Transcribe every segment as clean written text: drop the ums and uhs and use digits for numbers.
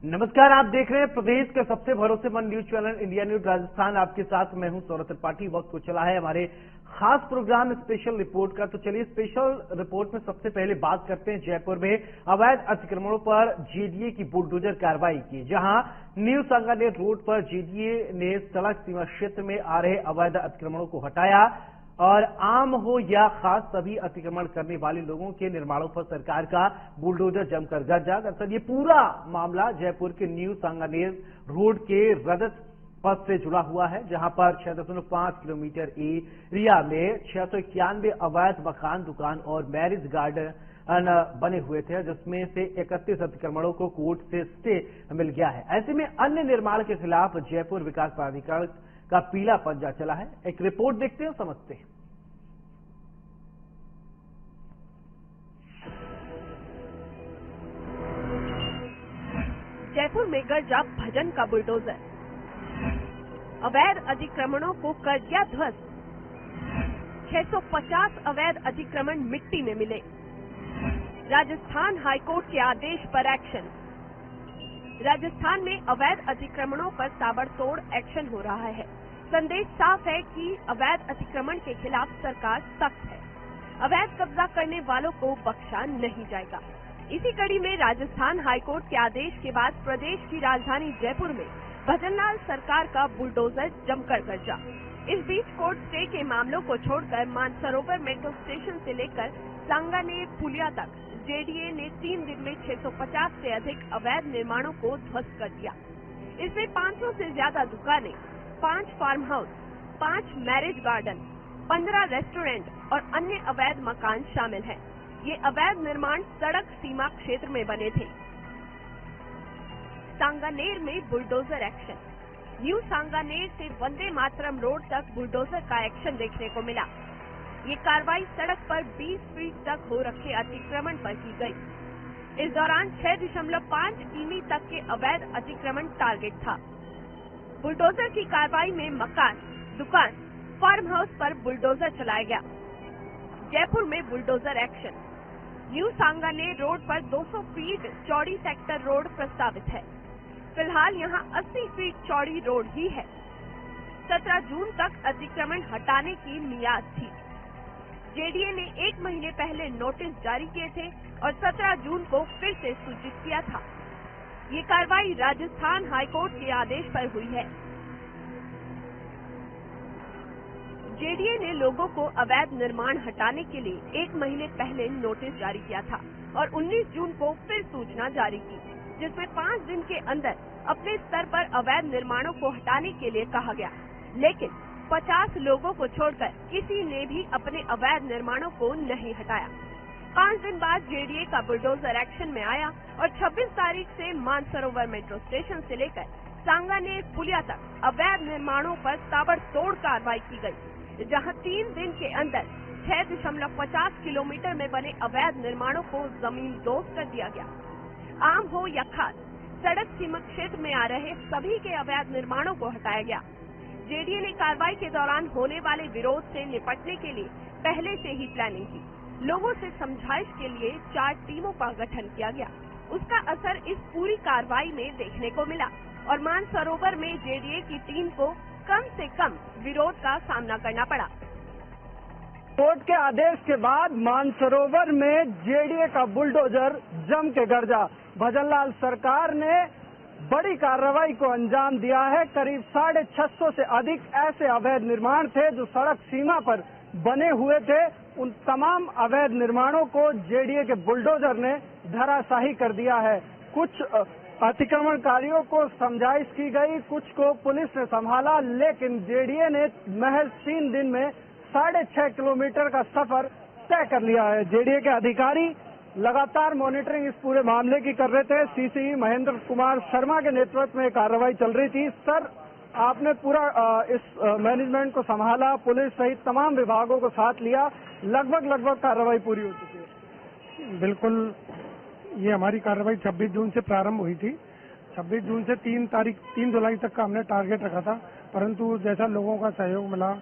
नमस्कार, आप देख रहे हैं प्रदेश के सबसे भरोसेमंद news channel India news Rajasthan. आपके साथ मैं हूं सौरभ त्रिपाठी। वक्त को चला है हमारे खास प्रोग्राम स्पेशल रिपोर्ट का। तो चलिए स्पेशल रिपोर्ट में सबसे पहले बात करते हैं जयपुर में अवैध अतिक्रमणों पर जेडीए की बुलडोजर कार्रवाई की, जहां न्यू सांगानेर रोड पर जेडीए ने सड़क सीमा क्षेत्र में आ रहे अवैध अतिक्रमणों को हटाया और आम हो या खास सभी अतिक्रमण करने वाले लोगों के निर्माणों पर सरकार का बुलडोजर जमकर गरजा। दरअसल ये पूरा मामला जयपुर के न्यू सांगानेर रोड के रजत पथ से जुड़ा हुआ है, जहां पर 6.5 किलोमीटर एरिया में 691 अवैध मकान, दुकान और मैरिज गार्डन बने हुए थे, जिसमें से 31 अतिक्रमणों को कोर्ट से स्टे मिल गया है। ऐसे में अन्य निर्माण के खिलाफ जयपुर विकास प्राधिकरण का पीला पंजा चला है। एक रिपोर्ट देखते हैं, समझते हैं। जयपुर में गरजा भजन का बुलडोजर, अवैध अतिक्रमणों को कर दिया ध्वस्त। 650 अवैध अतिक्रमण मिट्टी में मिले। राजस्थान हाईकोर्ट के आदेश पर एक्शन। राजस्थान में अवैध अतिक्रमणों पर ताबड़तोड़ एक्शन हो रहा है। संदेश साफ है कि अवैध अतिक्रमण के खिलाफ सरकार सख्त है। अवैध कब्जा करने वालों को बख्शा नहीं जाएगा। इसी कड़ी में राजस्थान हाईकोर्ट के आदेश के बाद प्रदेश की राजधानी जयपुर में भजनलाल सरकार का बुलडोजर जमकर गरजा। इस बीच कोर्ट स्टे के मामलों को छोड़कर मानसरोवर मेट्रो स्टेशन से लेकर सांगानेर पुलिया तक जेडीए ने 3 दिन में 650 से अधिक अवैध निर्माणों को ध्वस्त कर दिया। इसमें 500 से ज्यादा दुकानें, 5 farm house, 5 marriage garden, 15 restaurant और अन्य अवैध मकान शामिल हैं। ये अवैध निर्माण सड़क सीमा क्षेत्र में बने थे। सांगानेर में बुलडोजर एक्शन। न्यू सांगानेर से वंदे मातरम रोड तक बुलडोजर का एक्शन देखने को मिला। ये कार्रवाई सड़क पर 20 फीट तक हो रखे अतिक्रमण पर की गई। इस दौरान 6.5 किमी तक के अवैध अतिक्रमण टारगेट था। बुलडोजर की कार्रवाई में मकान, दुकान, फार्म हाउस पर बुलडोजर चलाया गया। जयपुर में bulldozer action. New Sanganer road पर 200 फीट चौड़ी सेक्टर रोड प्रस्तावित है। फिलहाल यहां 80 फीट चौड़ी रोड ही है। 17 जून तक अतिक्रमण हटाने की मियाद थी। जेडीए ने 1 महीने पहले नोटिस जारी किए थे और 17 जून को फिर से सूचित किया था। ये कार्रवाई राजस्थान हाईकोर्ट के आदेश पर हुई है। जेडीए ने लोगों को अवैध निर्माण हटाने के लिए 1 महीने पहले नोटिस जारी किया था और 19 जून को फिर सूचना जारी की, जिसमें 5 दिन के अंदर अपने स्तर पर अवैध निर्माणों को हटाने के लिए कहा गया। लेकिन 50 लोगों को छोड़कर किसी ने भी अपने अवैध निर्माणों को नहीं हटाया। 5 दिन बाद जेडीए का बुलडोजर एक्शन में आया और 26 तारीख से मानसरोवर मेट्रो स्टेशन से लेकर सांगानेर पुलिया तक अवैध निर्माणों पर ताबड़तोड़ कार्रवाई की गई, जहां 3 दिन के अंदर 6.50 किलोमीटर में बने अवैध निर्माणों को जमीन दोस्त कर दिया गया। आम हो या खास, सड़क सीमा क्षेत्र में आ रहे सभी के अवैध निर्माणों को हटाया गया। जेडीए ने कार्रवाई के दौरान होने वाले विरोध से निपटने के लिए पहले से ही प्लानिंग की। लोगों से समझाइश के लिए 4 टीमों का गठन किया गया। उसका असर इस पूरी कार्रवाई में देखने को मिला और मानसरोवर में जेडीए की टीम को कम से कम विरोध का सामना करना पड़ा। कोर्ट के आदेश के बाद मानसरोवर में जेडीए का बुलडोजर जम के गरजा। भजनलाल सरकार ने बड़ी कार्रवाई को अंजाम दिया है। करीब 650 से अधिक ऐसे अवैध निर्माण थे जो सड़क सीमा पर बने हुए थे। उन तमाम अवैध निर्माणों को जेडीए के बुलडोजर ने धराशाही कर दिया है। कुछ अतिक्रमणकारियों को समझाइश की गई, कुछ को पुलिस ने संभाला, लेकिन जेडीए ने महज 3 दिन में 6.5 किलोमीटर का सफर तय कर लिया है। जेडीए के अधिकारी लगातार मॉनिटरिंग इस पूरे मामले की कर रहे थे। सीसी महेंद्र कुमार शर्मा के नेतृत्व में कार्रवाई चल रही थी। सर, आपने पूरा इस मैनेजमेंट को संभाला, पुलिस सहित तमाम विभागों को साथ लिया, लगभग कार्रवाई पूरी हो चुकी है। बिल्कुल, ये हमारी कार्रवाई 26 जून से प्रारंभ हुई थी। 26 जून से 3 जुलाई तक का हमने टारगेट रखा था, परंतु जैसा लोगों का सहयोग मिला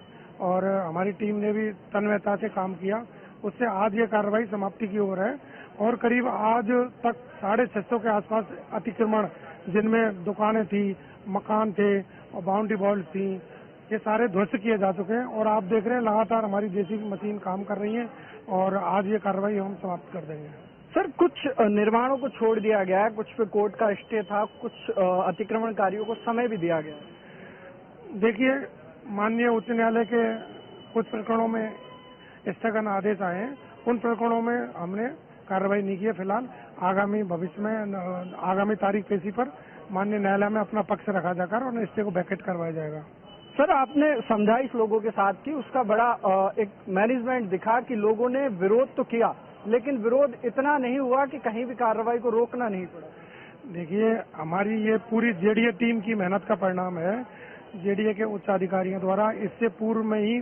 और हमारी टीम ने भी तन्मयता से काम किया, उससे आज ये कार्रवाई समाप्ति की ओर है और करीब आज तक 650 के आसपास अतिक्रमण जिनमें दुकानें थी, मकान थे और बाउंड्री वॉल्स थी, ये सारे ध्वस्त किए जा चुके हैं। और आप देख रहे हैं लगातार हमारी जेसीबी मशीन काम कर रही है और आज ये कार्रवाई हम समाप्त कर देंगे। सर, कुछ निर्माणों को छोड़ दिया गया है, कुछ पे कोर्ट का स्टे था, कुछ अतिक्रमणकारियों को समय भी दिया गया है। देखिए, माननीय उच्च न्यायालय के कुछ प्रकरणों में स्थगन आदेश आए हैं, उन प्रकरणों में हमने कार्रवाई नहीं की है। फिलहाल आगामी भविष्य में आगामी तारीख पेशी पर माननीय न्यायालय में अपना पक्ष रखा जाकर और स्टे को वैकेट करवाया जाएगा। सर, आपने समझाइश लोगों के साथ की, उसका बड़ा एक मैनेजमेंट दिखा कि लोगों ने विरोध तो किया, लेकिन विरोध इतना नहीं हुआ कि कहीं भी कार्रवाई को रोकना नहीं पड़ा। देखिए, हमारी ये पूरी जेडीए टीम की मेहनत का परिणाम है। जेडीए के उच्च अधिकारियों द्वारा इससे पूर्व में ही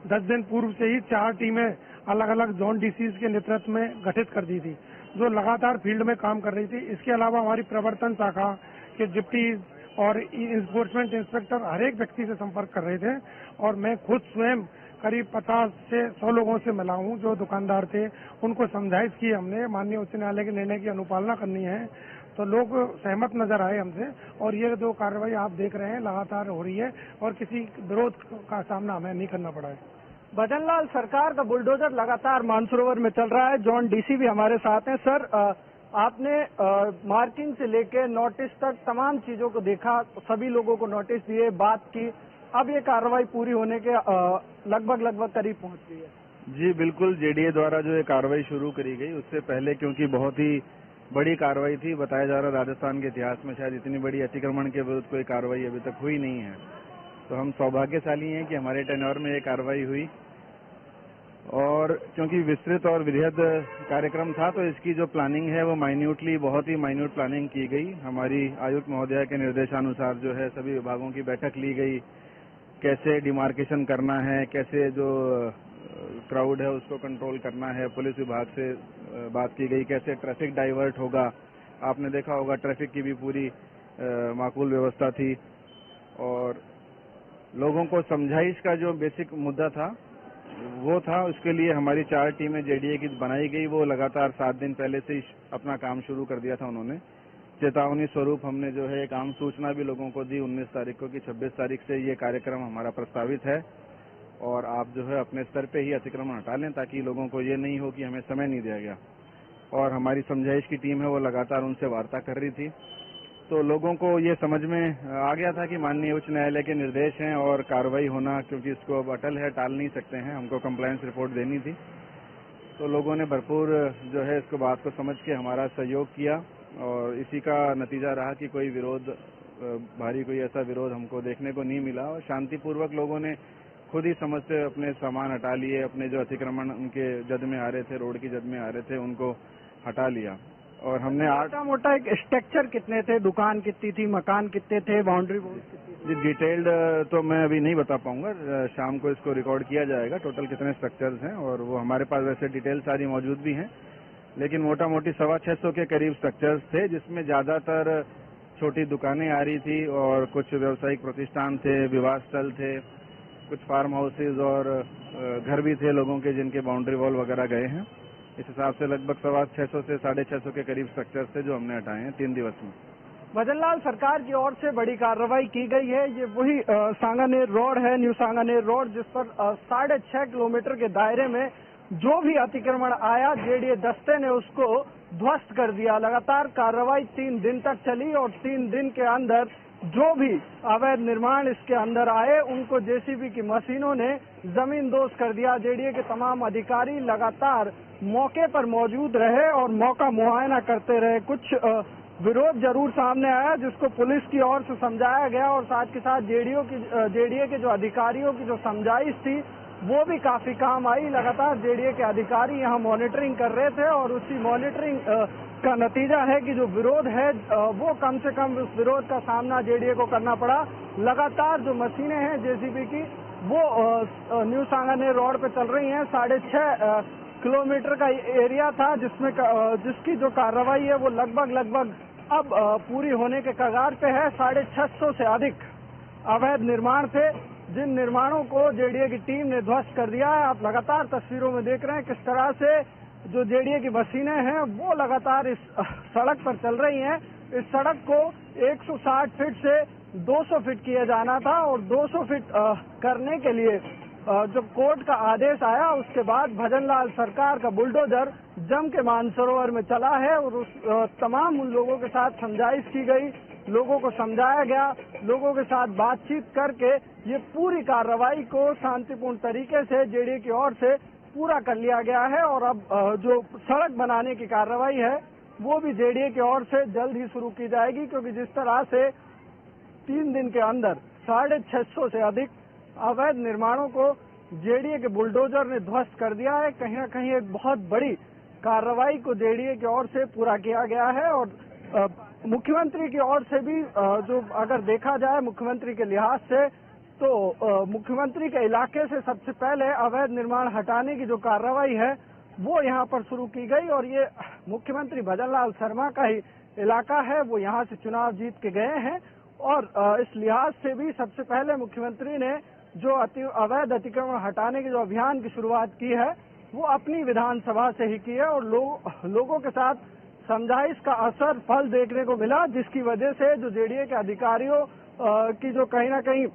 10 दिन पूर्व से ही 4 टीमें अलग अलग जोन डीसीज के नेतृत्व में गठित कर दी थी, जो लगातार फील्ड में काम कर रही थी। इसके अलावा हमारी प्रवर्तन शाखा के डिप्टी और इन्फोर्समेंट इंस्पेक्टर हर एक व्यक्ति से संपर्क कर रहे थे और मैं खुद स्वयं करीब 50 से 100 लोगों से मिला हूं जो दुकानदार थे। उनको समझाइश की हमने, माननीय उच्च न्यायालय के निर्णय की अनुपालना करनी है, तो लोग सहमत नजर आए हमसे। और ये जो कार्रवाई आप देख रहे हैं लगातार हो रही है और किसी विरोध का सामना हमें नहीं करना पड़ा है। भजनलाल, सरकार का बुलडोजर लगातार मानसरोवर में चल रहा है। जॉन डीसी भी हमारे साथ हैं। सर, आपने मार्किंग से लेकर नोटिस तक तमाम चीजों को देखा, सभी लोगों को नोटिस दिए, बात की, अब ये कार्रवाई पूरी होने के लगभग करीब पहुंच गई है। जी बिल्कुल, जेडीए द्वारा जो ये कार्रवाई शुरू करी गई उससे पहले, क्योंकि बहुत ही बड़ी कार्रवाई थी, बताया जा रहा राजस्थान के इतिहास में शायद इतनी बड़ी अतिक्रमण के विरुद्ध कोई कार्रवाई अभी तक हुई नहीं है। तो हम सौभाग्यशाली हैं कि हमारे टेन्योर में ये कार्रवाई हुई और क्योंकि विस्तृत और वृहद कार्यक्रम था तो इसकी जो प्लानिंग है वो बहुत ही माइन्यूट प्लानिंग की गई। हमारी आयुक्त महोदया के निर्देशानुसार जो है सभी विभागों की बैठक ली गई, कैसे डिमार्केशन करना है, कैसे जो क्राउड है उसको कंट्रोल करना है, पुलिस विभाग से बात की गई, कैसे ट्रैफिक डाइवर्ट होगा। आपने देखा होगा ट्रैफिक की भी पूरी माकूल व्यवस्था थी और लोगों को समझाइश का जो बेसिक मुद्दा था वो था, उसके लिए हमारी 4 टीमें जेडीए की बनाई गई। वो लगातार 7 दिन पहले से ही अपना काम शुरू कर दिया था उन्होंने। चेतावनी स्वरूप हमने जो है काम सूचना भी लोगों को दी 19 तारीख को कि 26 तारीख से ये कार्यक्रम हमारा प्रस्तावित है और आप जो है अपने स्तर पे ही अतिक्रमण हटा लें, ताकि लोगों को ये नहीं हो कि हमें समय नहीं दिया गया। और हमारी समझाइश की टीम है वो लगातार उनसे वार्ता कर रही थी, तो लोगों को ये समझ में आ गया था कि माननीय उच्च न्यायालय के निर्देश हैं और कार्रवाई होना, क्योंकि इसको अब अटल है, टाल नहीं सकते हैं, हमको कंप्लायंस रिपोर्ट देनी थी। तो लोगों ने भरपूर जो है इसको बात को समझ के हमारा सहयोग किया और इसी का नतीजा रहा कि कोई विरोध, भारी कोई ऐसा विरोध हमको देखने को नहीं मिला और शांतिपूर्वक लोगों ने खुद ही समझते अपने सामान हटा लिए, अपने जो अतिक्रमण उनके जद में आ रहे थे, रोड की जद में आ रहे थे, उनको हटा लिया। और हमने मोटा एक स्ट्रक्चर कितने थे, दुकान कितनी थी, मकान कितने थे, बाउंड्री वॉल कितनी थी? डिटेल्ड तो मैं अभी नहीं बता पाऊंगा, शाम को इसको रिकॉर्ड किया जाएगा टोटल कितने स्ट्रक्चर्स हैं और वो हमारे पास वैसे डिटेल सारी मौजूद भी हैं, लेकिन मोटा मोटी 650 के करीब स्ट्रक्चर्स थे, जिसमें ज्यादातर छोटी दुकानें आ रही थी और कुछ व्यावसायिक प्रतिष्ठान थे, विवाह स्थल थे, कुछ फार्म हाउसेज और घर भी थे लोगों के जिनके बाउंड्री वॉल वगैरह गए हैं। इस हिसाब से लगभग 650 से 650 के करीब स्ट्रक्चर्स थे जो हमने हटाए हैं 3 दिवस में। भजनलाल, सरकार की ओर से बड़ी कार्रवाई की गई है। ये वही सांगानेर रोड है, न्यू सांगानेर रोड, जिस पर 6.5 किलोमीटर के दायरे में जो भी अतिक्रमण आया, जेडीए दस्ते ने उसको ध्वस्त कर दिया। लगातार कार्रवाई 3 दिन तक चली और 3 दिन के अंदर जो भी अवैध निर्माण इसके अंदर आए उनको जेसीबी की मशीनों ने जमींदोज कर दिया। जेडीए के तमाम अधिकारी लगातार मौके पर मौजूद रहे और मौका मुआयना करते रहे। कुछ विरोध जरूर सामने आया जिसको पुलिस की ओर से समझाया गया और साथ के साथ जेडीए के जो अधिकारियों की जो समझाइश थी वो भी काफी काम आई। लगातार जेडीए के अधिकारी यहाँ मॉनिटरिंग कर रहे थे और उसी मॉनिटरिंग का नतीजा है कि जो विरोध है वो कम से कम उस विरोध का सामना जेडीए को करना पड़ा। लगातार जो मशीनें हैं जेसीबी की वो न्यू सांगानेर रोड पे चल रही हैं। 6.5 किलोमीटर का एरिया था जिसकी जो कार्रवाई है वो लगभग अब पूरी होने के कगार पे है। 650 से अधिक अवैध निर्माण थे जिन निर्माणों को जेडीए की टीम ने ध्वस्त कर दिया है। आप लगातार तस्वीरों में देख रहे हैं किस तरह से जो जेडीए की मशीनें हैं वो लगातार इस सड़क पर चल रही हैं। इस सड़क को 160 फीट से 200 फीट किया जाना था और 200 फीट करने के लिए जब कोर्ट का आदेश आया उसके बाद भजनलाल सरकार का बुलडोजर जम के मानसरोवर में चला है और तमाम उन लोगों के साथ समझाइश की गई, लोगों को समझाया गया, लोगों के साथ बातचीत करके ये पूरी कार्रवाई को शांतिपूर्ण तरीके से जेडीए की ओर से पूरा कर लिया गया है। और अब जो सड़क बनाने की कार्रवाई है वो भी जेडीए की ओर से जल्द ही शुरू की जाएगी, क्योंकि जिस तरह से 3 दिन के अंदर 650 से अधिक अवैध निर्माणों को जेडीए के बुलडोजर ने ध्वस्त कर दिया है, कहीं न कहीं एक बहुत बड़ी कार्रवाई को जेडीए की ओर से पूरा किया गया है। और मुख्यमंत्री की ओर से भी जो अगर देखा जाए मुख्यमंत्री के लिहाज से, तो मुख्यमंत्री के इलाके से सबसे पहले अवैध निर्माण हटाने की जो कार्रवाई है वो यहाँ पर शुरू की गई। और ये मुख्यमंत्री भजनलाल शर्मा का ही इलाका है, वो यहाँ से चुनाव जीत के गए हैं और इस लिहाज से भी सबसे पहले मुख्यमंत्री ने जो अवैध अतिक्रमण हटाने के जो अभियान की शुरुआत की है वो अपनी विधानसभा से ही की है और लोगों के साथ समझाइश का असर फल देखने को मिला, जिसकी वजह से जो जेडीए के अधिकारियों की जो कहीं ना कहीं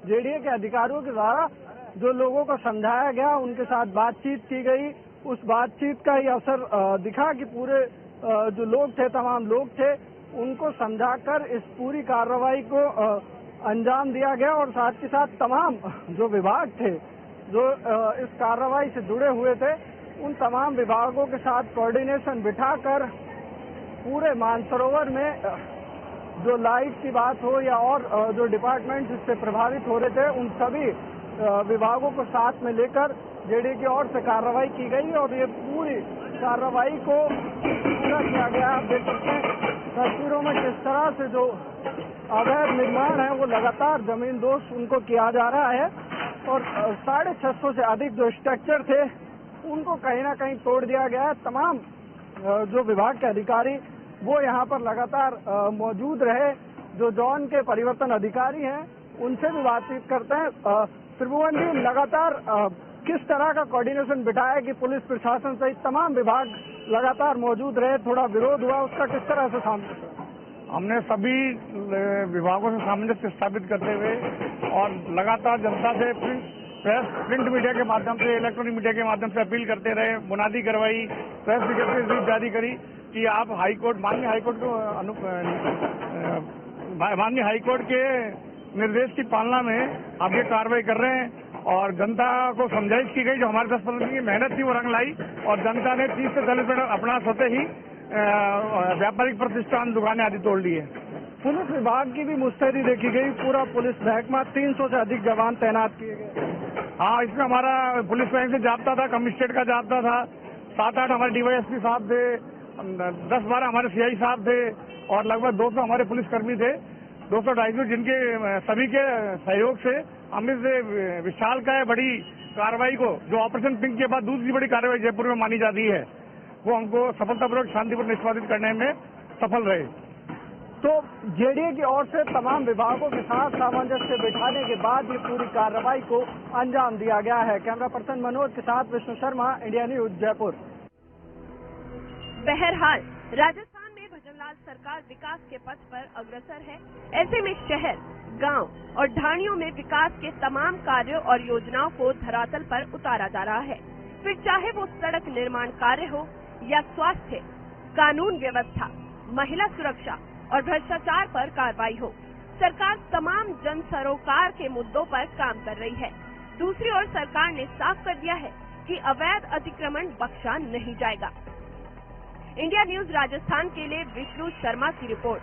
जेडीए के अधिकारियों के द्वारा जो लोगों को समझाया गया, उनके साथ बातचीत की गई, उस बातचीत का ही असर दिखा कि पूरे जो लोग थे, तमाम लोग थे, उनको समझाकर इस पूरी कार्रवाई को अंजाम दिया गया। और साथ के साथ तमाम जो विभाग थे जो इस कार्रवाई से जुड़े हुए थे, उन तमाम विभागों के साथ कोऑर्डिनेशन बिठाकर पूरे मानसरोवर में जो लाइट की बात हो या और जो डिपार्टमेंट इससे प्रभावित हो रहे थे, उन सभी विभागों को साथ में लेकर जेडीए की ओर से कार्रवाई की गई और ये पूरी कार्रवाई को पूरा किया गया। आप देख सकते हैं तस्वीरों में किस तरह से जो अवैध निर्माण है वो लगातार जमींदोज उनको किया जा रहा है और 650 से अधिक जो स्ट्रक्चर थे उनको कहीं ना कहीं तोड़ दिया गया है। तमाम जो विभाग के अधिकारी वो यहाँ पर लगातार मौजूद रहे। जो जोन के परिवर्तन अधिकारी हैं उनसे भी बातचीत करते हैं। त्रिभुवन जी, लगातार किस तरह का कोऑर्डिनेशन बिठाया कि पुलिस प्रशासन सहित तमाम विभाग लगातार मौजूद रहे, थोड़ा विरोध हुआ, उसका किस तरह से सामना? हमने सभी विभागों से सामंजस्य स्थापित करते हुए और लगातार जनता से प्रिंट मीडिया के माध्यम से, इलेक्ट्रॉनिक मीडिया के माध्यम से अपील करते रहे, मुनादी करवाई, प्रेस विज्ञप्ति जारी करी कि आप माननीय हाईकोर्ट के निर्देश की पालना में आप ये कार्रवाई कर रहे हैं। और जनता को समझाइश की गई, जो हमारे 10-15 दिन की मेहनत थी वो रंग लाई और जनता ने 30 से 40 मिनट अपना सोते ही व्यापारिक प्रतिष्ठान, दुकानें आदि तोड़ ली है। पुलिस विभाग की भी मुस्तैदी देखी गई, पूरा पुलिस महकमा 300 से अधिक जवान तैनात किए गए। हाँ, इसमें हमारा पुलिस बैंक से जाब्ता था, कमिश्नरेट का जाब्ता था, 7-8 हमारे डीवाईएसपी साहब थे, 10-12 हमारे सीआई साहब थे और लगभग 200 हमारे पुलिसकर्मी थे, 200-250 जिनके सभी के सहयोग से हम इस विशाल का बड़ी कार्रवाई को, जो ऑपरेशन पिंक के बाद दूसरी बड़ी कार्रवाई जयपुर में मानी जाती है, वो हमको सफलतापूर्वक शांतिपूर्ण निष्पादित करने में सफल रहे। तो जेडीए की ओर से तमाम विभागों के साथ सामंजस्य बिठाने के बाद ये पूरी कार्रवाई को अंजाम दिया गया है। कैमरा पर्सन मनोज के साथ विष्णु शर्मा, इंडिया न्यूज, जयपुर। बहरहाल राजस्थान में भजनलाल सरकार विकास के पथ पर अग्रसर है। ऐसे में शहर, गांव और ढाणियों में विकास के तमाम कार्यों और योजनाओं को धरातल पर उतारा जा रहा है। फिर चाहे वो सड़क निर्माण कार्य हो या स्वास्थ्य, कानून व्यवस्था, महिला सुरक्षा और भ्रष्टाचार पर कार्रवाई हो, सरकार तमाम जन सरोकार के मुद्दों पर काम कर रही है। दूसरी ओर सरकार ने साफ कर दिया है कि अवैध अतिक्रमण बख्शा नहीं जाएगा। इंडिया न्यूज राजस्थान के लिए विष्णु शर्मा की रिपोर्ट।